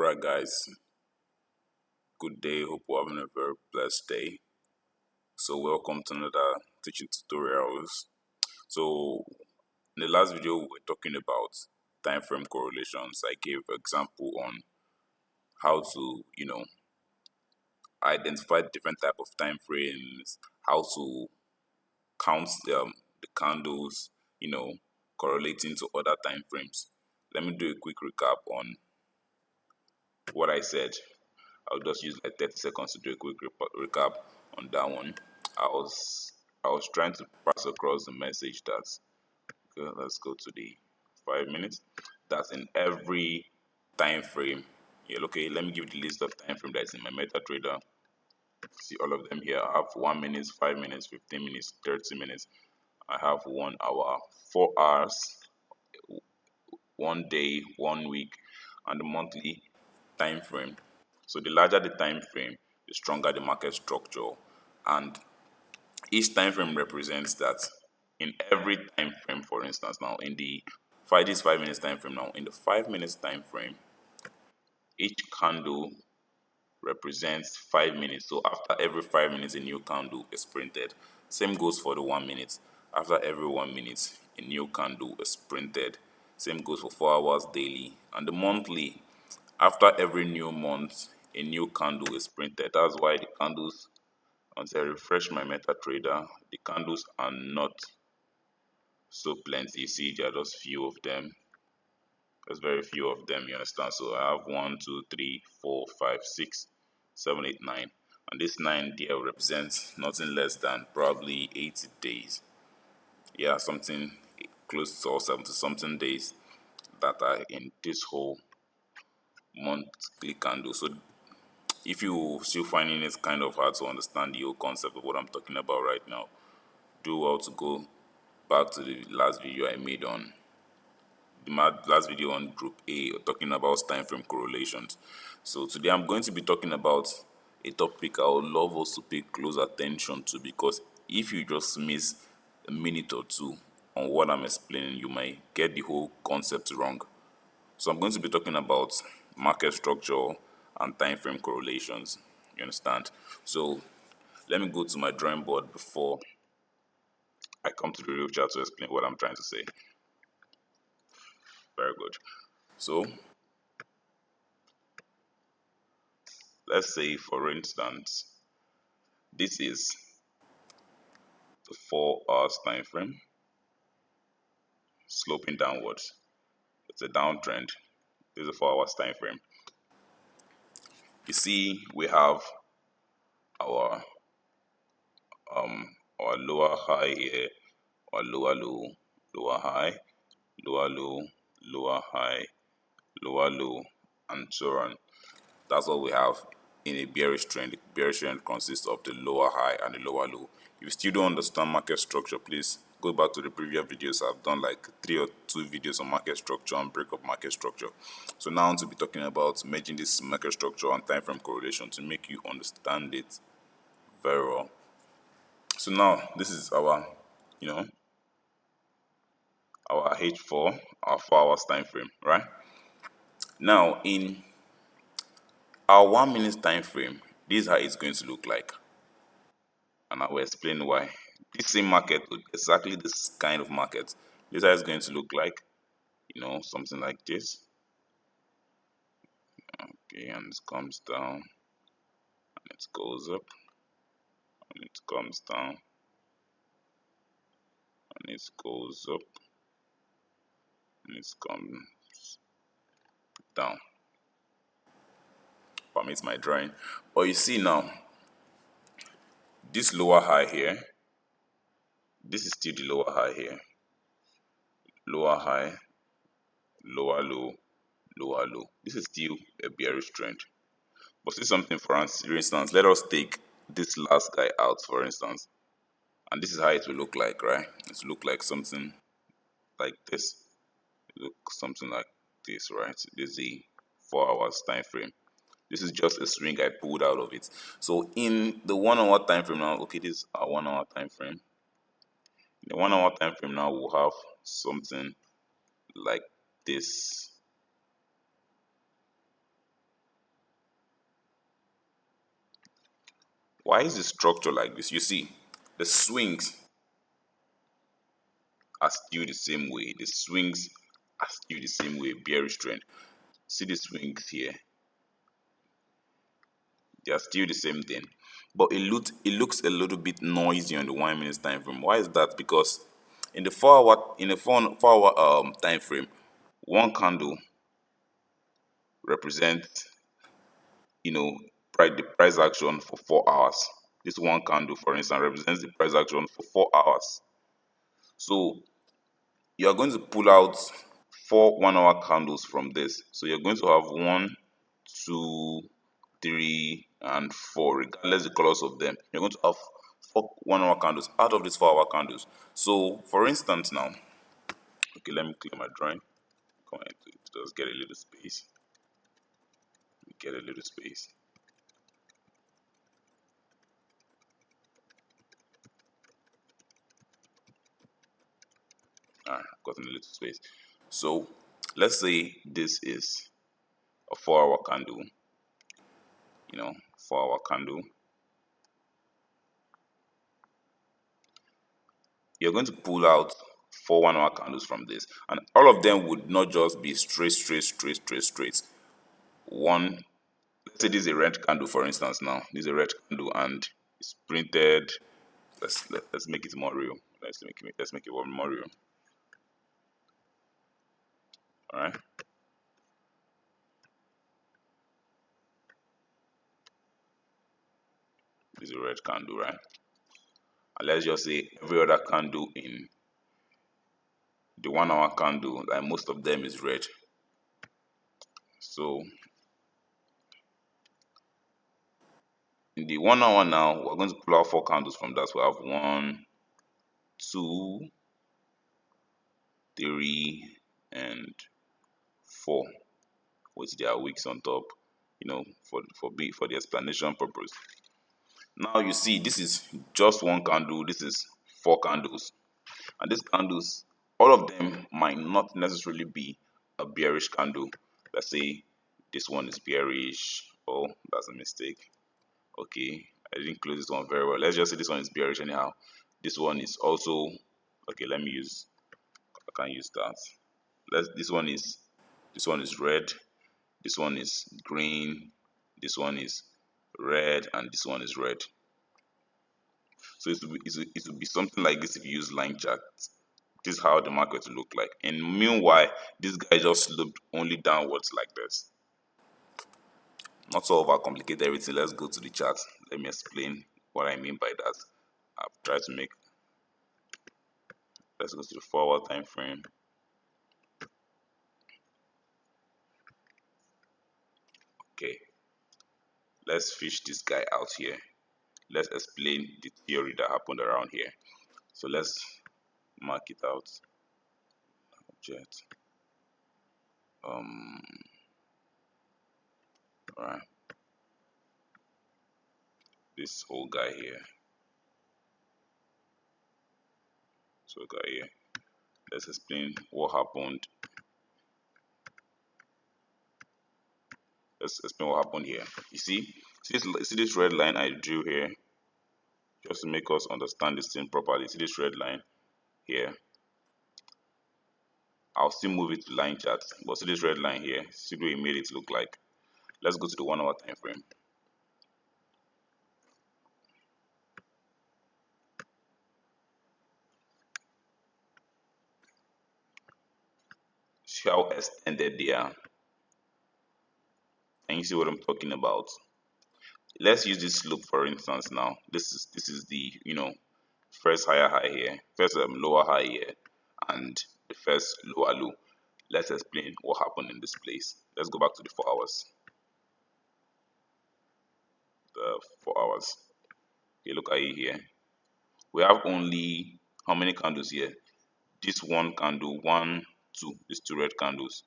Alright, guys, good day. Hope you're having a very blessed day. So, welcome to another teaching tutorials. So, in the last video, we were talking about time frame correlations. I gave example on how to, identify different type of time frames, how to count the candles, correlating to other time frames. Let me do a quick recap on what I said. I'll just use like 30 seconds to do a quick recap on that one. I was trying to pass across the message that okay, let's go to the 5 minutes. That's in every time frame. Yeah, okay, let me give you the list of time frame that's in my MetaTrader. See all of them here. I have 1 minute, 5 minutes, 15 minutes, 30 minutes. I have 1 hour, 4 hours, 1 day, 1 week, and the monthly time frame. So the larger the time frame, the stronger the market structure. And each time frame represents that in every time frame, for instance, now in the this 5 minutes time frame now, in the 5 minutes time frame, each candle represents 5 minutes. So after every 5 minutes, a new candle is printed. Same goes for the 1 minute. After every 1 minute, a new candle is printed. Same goes for 4 hours daily. And the monthly, after every new month, a new candle is printed. That's why the candles, once I refresh my MetaTrader, the candles are not so plenty. You see, there are just few of them. There's very few of them, you understand? So I have 1, 2, 3, 4, 5, 6, 7, 8, 9. And this 9 there represents nothing less than probably 80 days. Yeah, something close to or 70 something days that are in this whole monthly candle. So if you still finding it kind of hard to understand the whole concept of what I'm talking about right now, do well to go back to the last video I made on last video on group A, talking about time frame correlations. So today I'm going to be talking about a topic I would love us to pay close attention to, because if you just miss a minute or two on what I'm explaining, you might get the whole concept wrong. So I'm going to be talking about market structure and time frame correlations. You understand? So let me go to my drawing board before I come to the real chat to explain what I'm trying to say. Very good. So let's say, for instance, this is the 4 hours time frame sloping downwards. It's a downtrend. This is a 4 hours time frame. You see, we have our our lower high here, our lower low, lower high, lower low, lower high, lower low, and so on. That's what we have in a bearish trend. The bearish trend consists of the lower high and the lower low. If you still don't understand market structure, please go back to the previous videos. I've done like 3 or 2 videos on market structure and break up market structure. So now to be talking about merging this market structure and time frame correlation to make you understand it very well. So now this is our, our H4, our 4 hours time frame, right? Now in our 1 minute time frame, this is how it's going to look like. And I will explain why. This same market, exactly this kind of market, this is how it's going to look like, something like this. Okay, and it comes down, and it goes up, and it comes down, and it goes up, and it comes down. Permits my drawing. But you see now, this lower high here, this is still the lower high here. Lower high, lower low, lower low. This is still a bearish trend. But see something, for instance, let us take this last guy out, for instance. And this is how it will look like, right? It will look like something like this. Look something like this, right? This is the 4 hours time frame. This is just a swing I pulled out of it. So in the 1 hour time frame now, okay, this is our 1 hour time frame. In the 1 hour time frame now, we'll have something like this. Why is the structure like this? You see, the swings are still the same way. The swings are still the same way, bearish trend. See the swings here, they are still the same thing. But it looks a little bit noisy on the 1 minute time frame. Why is that? Because in the 4 hour time frame, one candle represents the price action for 4 hours. This one candle, for instance, represents the price action for 4 hours. So you are going to pull out 4 1 hour candles from this. So you're going to have 1, 2, 3, and 4, regardless the colors of them. You're going to have 4 1 hour candles out of these 4 hour candles. So for instance now, okay, let me clear my drawing. Come on, just get a little space. Get a little space. Alright, I've gotten a little space. So let's say this is a 4 hour candle, 4 hour candle. You're going to pull out 4 1 hour candles from this, and all of them would not just be straight. One, let's say this is a red candle, for instance. Now this is a red candle and it's printed. Let's make it more real. Let's make it more real. All right. This is a red candle, right? And let's just say every other candle in the 1 hour candle, like most of them is red. So in the 1 hour now, we're going to pull out 4 candles from that. We have 1, 2, 3, and 4 with their wicks on top, for the explanation purpose. Now you see, this is just one candle. This is 4 candles, and these candles, all of them might not necessarily be a bearish candle. Let's say this one is bearish. Oh, that's a mistake. Okay, I didn't close this one very well. Let's just say this one is bearish anyhow. This one is also okay. I can't use that. This one is red. This one is green. This one is red, and this one is red. So it will be something like this if you use line charts. This is how the market will look like. And meanwhile, this guy just sloped only downwards like this. Not to overcomplicate everything, let's go to the chart. Let me explain what I mean by that. I've tried to make. Let's go to the 4 hour time frame. Okay, let's fish this guy out here. Let's explain the theory that happened around here. So let's mark it out. Object. Alright. This whole guy here. Let's explain what happened. Let's explain what happened here. You see this red line I drew here, just to make us understand this thing properly. See this red line here. I'll still move it to line chart, but see this red line here. See what it made it look like. Let's go to the 1 hour time frame. See how extended they are. And you see what I'm talking about. Let's use this slope for instance now. This is the first higher high here, first lower high here, and the first lower low. Let's explain what happened in this place. Let's go back to the 4 hours. The 4 hours. Okay, look at it here. We have only how many candles here? This one candle, one, two, these two red candles.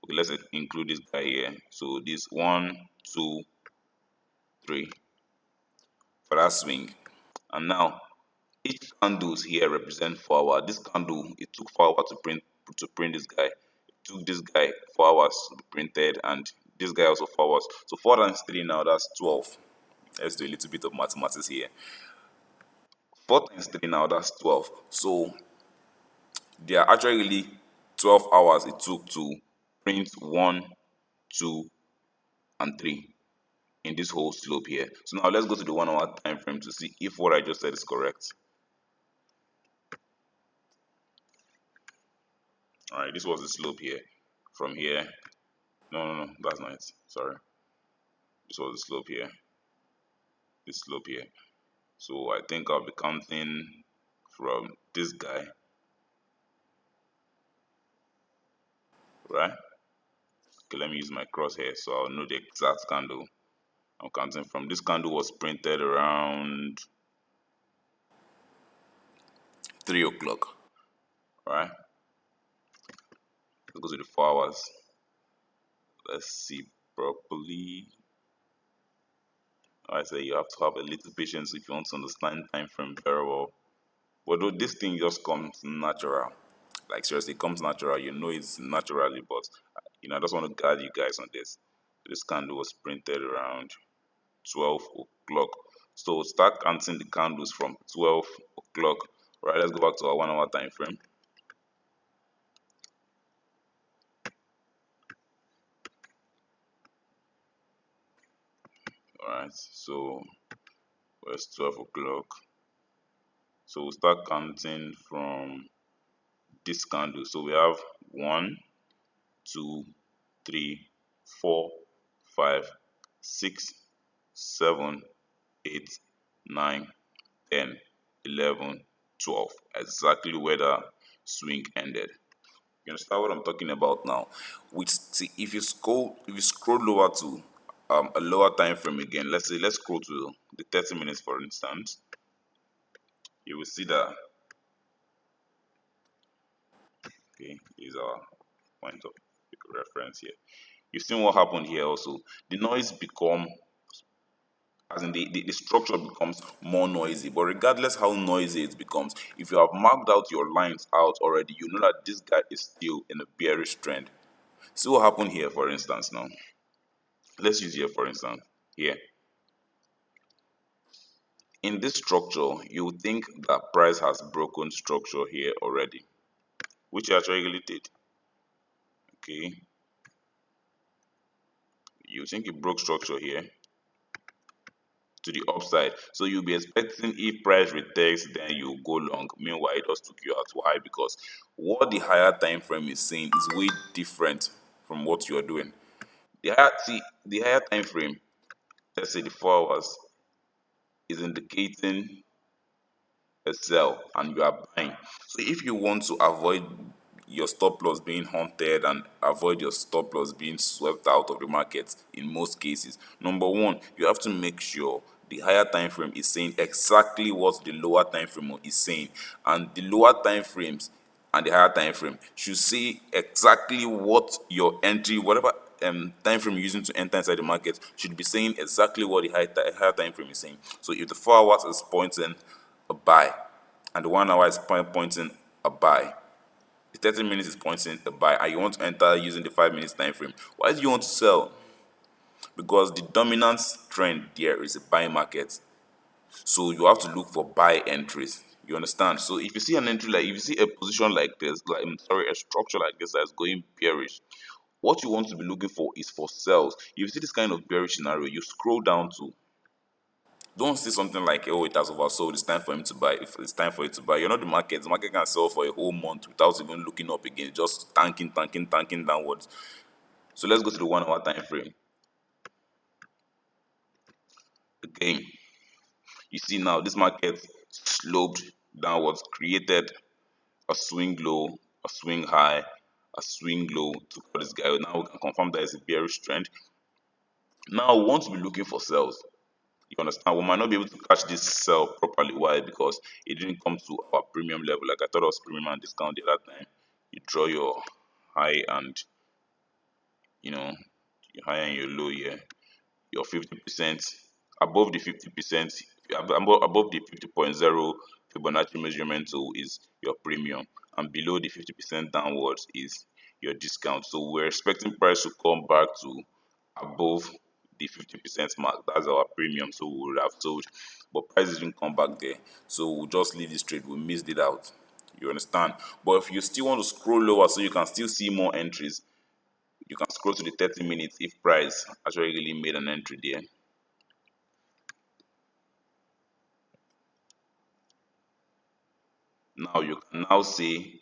Okay, let's include this guy here. So this 1, 2, 3 for that swing. And now each candles here represent 4 hours. This candle, it took 4 hours to print this guy. It took this guy 4 hours to be printed, and this guy also 4 hours. So 4 times 3 now, that's 12. Let's do a little bit of mathematics here. 4 times 3 now, that's 12. So there are actually 12 hours it took to print 1, 2, and 3 in this whole slope here. So now let's go to the 1 hour time frame to see if what I just said is correct. All right, this was the slope here. From here, no, that's not it. Sorry, this was the slope here. This slope here. So I think I'll be counting from this guy, right? Okay, let me use my crosshair so I'll know the exact candle. I'm counting from this candle was printed around 3 o'clock, right? Let's go to the 4 hours. Let's see properly. I say you have to have a little patience if you want to understand time frame very well. But though this thing just comes natural, like seriously, it comes natural. You know it's naturally, but I just want to guide you guys on this. This candle was printed around 12 o'clock. So start counting the candles from 12 o'clock. Right, let's go back to our 1 hour time frame. Alright, so it's 12 o'clock. So we'll start counting from this candle. So we have 1, 2, 3, 4, 5, 6, 7, 8, 9, 10, 11, 12. Exactly where the swing ended. You understand what I'm talking about now? Which see, if you scroll lower to a lower time frame again, let's scroll to the 30 minutes for instance, you will see that okay, is our point of reference here. You've seen what happened here also. The noise become as in the structure becomes more noisy, but regardless how noisy it becomes, if you have marked out your lines out already, you know that this guy is still in a bearish trend. See what happened here for instance now. Let's use here for instance here. In this structure, you would think that price has broken structure here already, which it actually did. Okay, you think it broke structure here to the upside, so you'll be expecting if price retakes, then you go long. Meanwhile, it just took you out. Why? Because what the higher time frame is saying is way different from what you are doing. The higher time frame, let's say the 4 hours, is indicating a sell and you are buying. So if you want to avoid your stop loss being haunted and avoid your stop loss being swept out of the market in most cases, number one, you have to make sure the higher time frame is saying exactly what the lower time frame is saying, and the lower time frames and the higher time frame should say exactly what your entry, whatever time frame you're using to enter inside the market, should be saying exactly what the higher time frame is saying. So if the 4 hours is pointing a buy and the 1 hour is pointing a buy, the 30 minutes is pointing a buy, and you want to enter using the 5 minutes time frame, why do you want to sell? Because the dominant trend there is a buy market. So you have to look for buy entries. You understand? So if you see an entry, like if you see a position like this, like sorry, a structure like this that's going bearish, what you want to be looking for is for sells. If you see this kind of bearish scenario, you scroll down to, don't see something like, oh, it has oversold, it's time for him to buy. If it's time for you to buy, you're not the market. The market can sell for a whole month without even looking up again, just tanking downwards. So let's go to the 1 hour time frame. Again, you see now this market sloped downwards, created a swing low, a swing high, a swing low to call this guy. Now we can confirm that it's a bearish trend. Now we want to be looking for sells. You understand? We might not be able to catch this sell properly. Why? Because it didn't come to our premium level. Like I thought it was premium and discount the other time. You draw your high and you know your high and your low here. Your 50% above the 50%, above the 50.0 Fibonacci measurement tool is your premium, and below the 50% downwards is your discount. So we're expecting price to come back to above the 50% mark. That's our premium, so we would have sold, but price didn't come back there, so we'll just leave this trade. We missed it out. You understand? But if you still want to scroll lower so you can still see more entries, you can scroll to the 30 minutes if price actually really made an entry there. Now you can now say,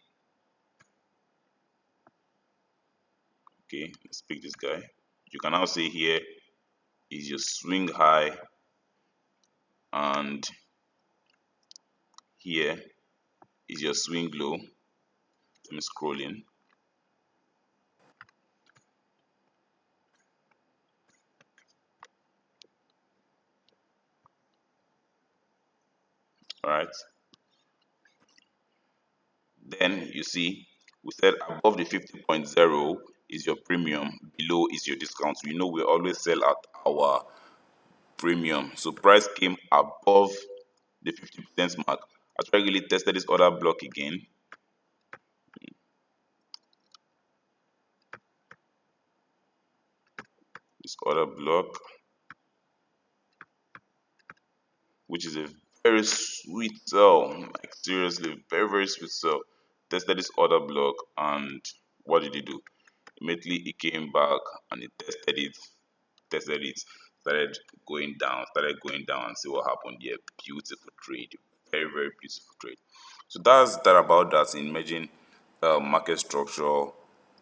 okay, let's pick this guy. You can now say here is your swing high, and here is your swing low. Let me scroll in. All right. Then you see we said above the 50.0 is your premium, below is your discount. We know we always sell at our premium. So price came above the 50% mark. I really tested this other block again. This other block, which is a very sweet sell. Like seriously, very, very sweet sell. Tested this other block, and what did he do? Immediately he came back and he tested it, started going down, and see what happened here. Beautiful trade, very, very beautiful trade. So that's that about that in emerging market structure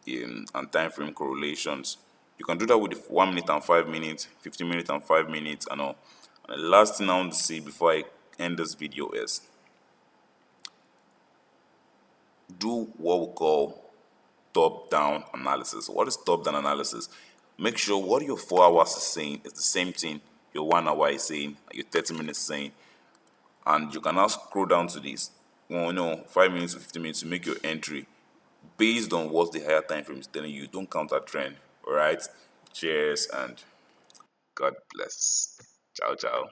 and time frame correlations. You can do that with 1 minute and 5 minutes, 15 minutes and 5 minutes, and all. And the last thing I want to say before I end this video is do what we call top-down analysis. What is top-down analysis? Make sure what your 4 hours is saying is the same thing your 1 hour is saying, your 30 minutes is saying, and you can now scroll down to this. Well, no, 5 minutes to 15 minutes to make your entry based on what the higher time frame is telling you. Don't counter trend. All right. Cheers and God bless. Ciao, ciao.